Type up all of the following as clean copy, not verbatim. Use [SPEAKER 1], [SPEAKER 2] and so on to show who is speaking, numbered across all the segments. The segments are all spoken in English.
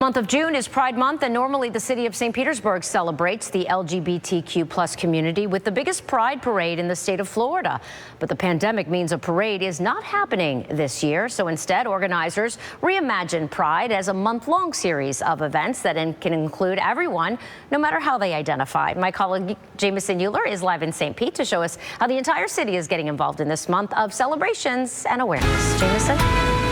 [SPEAKER 1] Month of June is Pride Month, and normally the city of St. Petersburg celebrates the LGBTQ+ community with the biggest Pride parade in the state of Florida. But the pandemic means a parade is not happening this year, so instead organizers reimagine Pride as a month-long series of events that can include everyone, no matter how they identify. My colleague JAMISON UHLER is live in St. Pete to show us how the entire city is getting involved in this month of celebrations and awareness. JAMISON?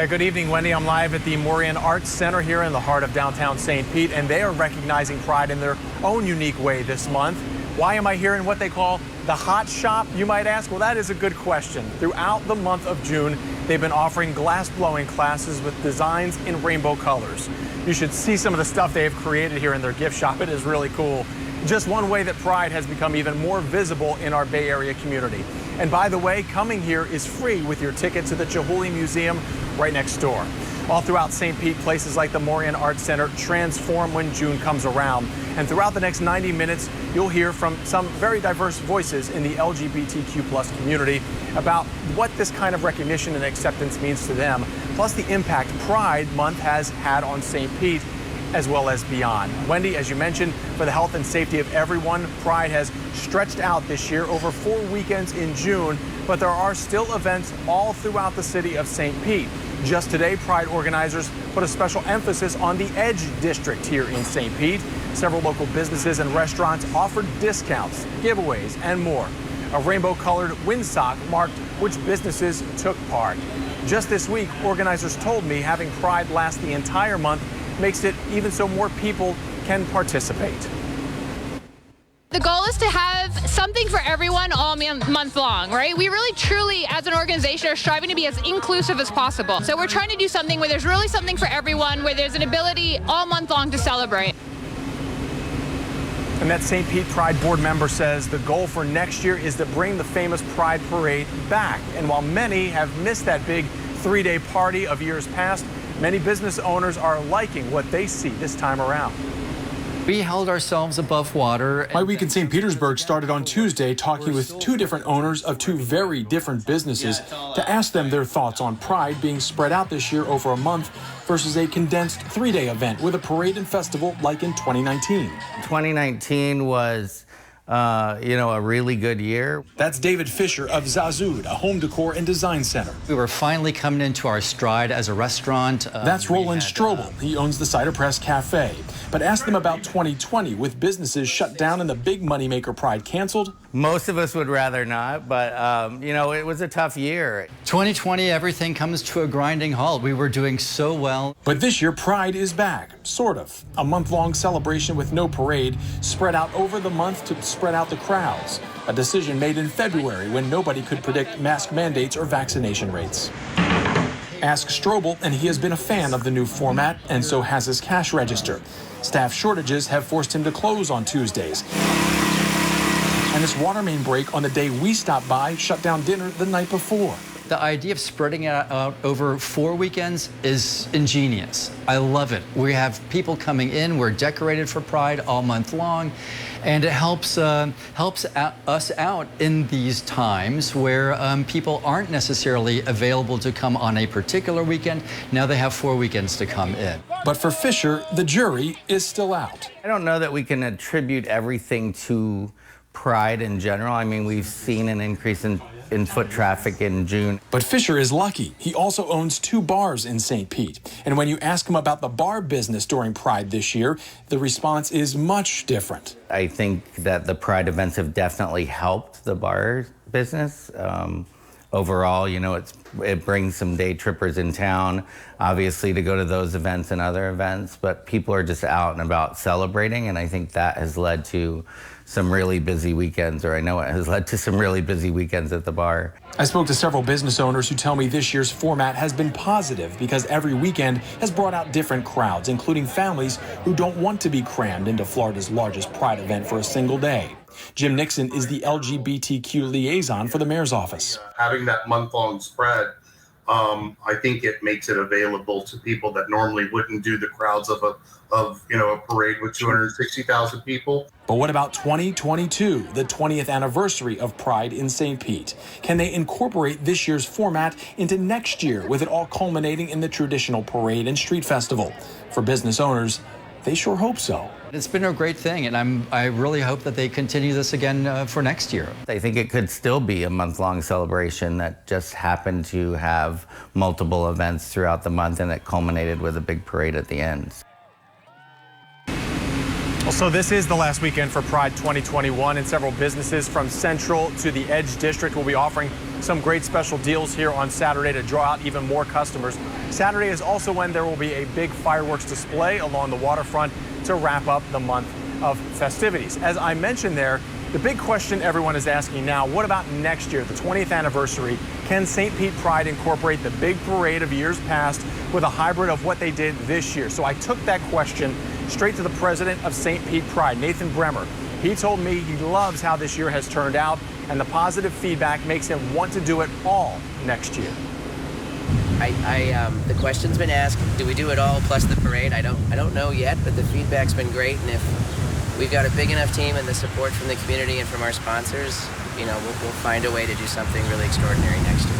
[SPEAKER 2] Good evening, Wendy. I'm live at the Moran Arts Center here in the heart of downtown St. Pete, and they are recognizing Pride in their own unique way this month. Why am I here in what they call the hot shop, you might ask? Well, that is a good question. Throughout the month of June, they've been offering glass blowing classes with designs in rainbow colors. You should see some of the stuff they have created here in their gift shop. It is really cool. Just one way that Pride has become even more visible in our Bay Area community. And by the way, coming here is free with your ticket to the Chihuly Museum right next door. All throughout St. Pete, places like the Moran Arts Center transform when June comes around. And throughout the next 90 minutes, you'll hear from some very diverse voices in the LGBTQ+ community about what this kind of recognition and acceptance means to them, plus the impact Pride Month has had on St. Pete, as well as beyond. Wendy, as you mentioned, for the health and safety of everyone, Pride has stretched out this year over 4 weekends in June, but there are still events all throughout the city of St. Pete. Just today, Pride organizers put a special emphasis on the Edge District here in St. Pete. Several local businesses and restaurants offered discounts, giveaways, and more. A rainbow-colored windsock marked which businesses took part. Just this week, organizers told me having Pride last the entire month makes it even so more people can participate.
[SPEAKER 3] The goal is to have something for everyone all month long, right? We really truly, as an organization, are striving to be as inclusive as possible. So we're trying to do something where there's really something for everyone, where there's an ability all month long to celebrate.
[SPEAKER 2] And that St. Pete Pride board member says the goal for next year is to bring the famous Pride Parade back. And while many have missed that big 3-day party of years past, many business owners are liking what they see this time around.
[SPEAKER 4] We held ourselves above water.
[SPEAKER 5] My week in St. Petersburg started on Tuesday talking with 2 different owners of 2 very different businesses to ask them their thoughts on Pride being spread out this year over a month versus a condensed 3-day event with a parade and festival like in 2019.
[SPEAKER 6] 2019 was a really good year.
[SPEAKER 5] That's David Fisher of Zazud, a home decor and design center.
[SPEAKER 4] We were finally coming into our stride as a restaurant.
[SPEAKER 5] That's Roland Strobel. He owns the Cider Press Cafe. But ask them about 2020 with businesses shut down and the big moneymaker Pride canceled.
[SPEAKER 6] Most of us would rather not, but it was a tough year.
[SPEAKER 4] 2020, everything comes to a grinding halt. We were doing so well.
[SPEAKER 5] But this year, Pride is back, sort of. A month-long celebration with no parade, spread out over the month to spread out the crowds. A decision made in February when nobody could predict mask mandates or vaccination rates. Ask Strobel, and he has been a fan of the new format, and so has his cash register. Staff shortages have forced him to close on Tuesdays. And this water main break on the day we stopped by shut down dinner the night before.
[SPEAKER 4] The idea of spreading it out over 4 weekends is ingenious. I love it. We have people coming in. We're decorated for Pride all month long. And it helps us out in these times where people aren't necessarily available to come on a particular weekend. Now they have 4 weekends to come in.
[SPEAKER 5] But for Fisher, the jury is still out.
[SPEAKER 6] I don't know that we can attribute everything to Pride in general. I mean, we've seen an increase in foot traffic in June.
[SPEAKER 5] But Fisher is lucky. He also owns 2 bars in St. Pete. And when you ask him about the bar business during Pride this year, the response is much different.
[SPEAKER 6] I think that the Pride events have definitely helped the bar business. Overall, it brings some day trippers in town, obviously, to go to those events and other events, but people are just out and about celebrating, and I think that has led to some really busy weekends, or I know it has led to some really busy weekends at the bar.
[SPEAKER 5] I spoke to several business owners who tell me this year's format has been positive because every weekend has brought out different crowds, including families who don't want to be crammed into Florida's largest Pride event for a single day. Jim Nixon is the LGBTQ liaison for the mayor's office.
[SPEAKER 7] Having that month-long spread I think it makes it available to people that normally wouldn't do the crowds of a parade with 260,000 people.
[SPEAKER 5] But what about 2022, the 20th anniversary of Pride in St. Pete? Can they incorporate this year's format into next year, with it all culminating in the traditional parade and street festival? For business owners, they sure hope so.
[SPEAKER 4] It's been a great thing, and I really hope that they continue this again for next year.
[SPEAKER 6] I think it could still be a month-long celebration that just happened to have multiple events throughout the month, and it culminated with a big parade at the end.
[SPEAKER 2] Well, so this is the last weekend for Pride 2021, and several businesses from Central to the Edge District will be offering some great special deals here on Saturday to draw out even more customers. Saturday is also when there will be a big fireworks display along the waterfront to wrap up the month of festivities. As I mentioned there, the big question everyone is asking now, what about next year, the 20th anniversary? Can St. Pete Pride incorporate the big parade of years past with a hybrid of what they did this year? So I took that question straight to the president of St. Pete Pride, Nathan BRUEMMER. He told me he loves how this year has turned out, and the positive feedback makes him want to do it all next year.
[SPEAKER 8] The question's been asked, do we do it all plus the parade? I don't know yet, but the feedback's been great, and if we've got a big enough team and the support from the community and from our sponsors, you know, we'll find a way to do something really extraordinary next year.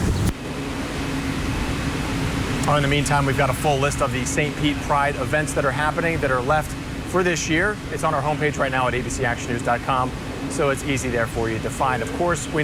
[SPEAKER 2] In the meantime, we've got a full list of the St. Pete Pride events that are happening that are left for this year. It's on our homepage right now at abcactionnews.com, so it's easy there for you to find. Of course, we